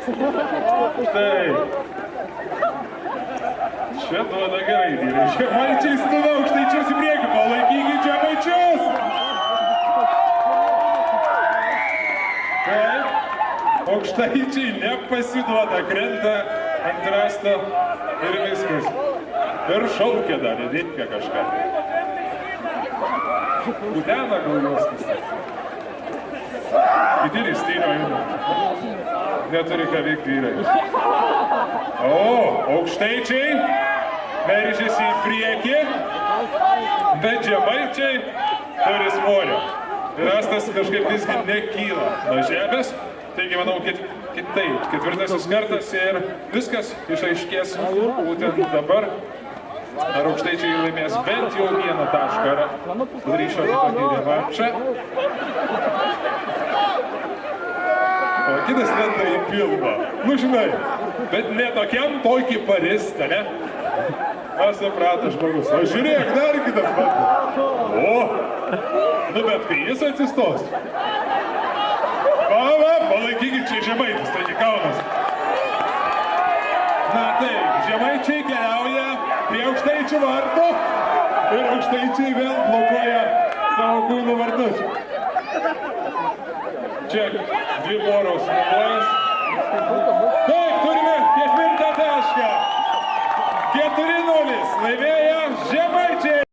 Štai. Čia duoda gerai, vyrai. Žemaičiai stumia aukštaičius į priekį. Palaikykit žemaičius! Taip. Aukštaičiai nepasiduoda, krenta ant rasto ir viskas. Ir šaukia dar, įdėkia kažką. Kutena gal juos viskas. Kiti ristynio eina. Neturi ką veikti vyrai. O, aukštaičiai veržiasi į priekį, bet žemaičiai turi svorio. Rastas kažkaip visgi nekyla nuo žemės. Taigi, manau, kitaip. Ketvirtasis kartas ir viskas išaiškės būtent dabar. Ar aukštaičiai laimės bent jau vieną tašką, ar grįžo į tokį revanšą. O kitas lenda į pilvą. Nu, žinai, bet ne tokiam tokį paristą, ne? Suprato žmogus. O žiūrėk, dar kitas bando. O, nu bet kai jis atsistos. Va, palaikykit čia žemaitis, tai Kaunas. Na taip, žemaičiai keliauja prie aukštaičių vartų ir aukštaičiai vėl blokuoja savo kūnų vartus. Čia dvi poros numojas. Taip, turime ketvirtą tašką. 4-0 laimėjo žemaičiai.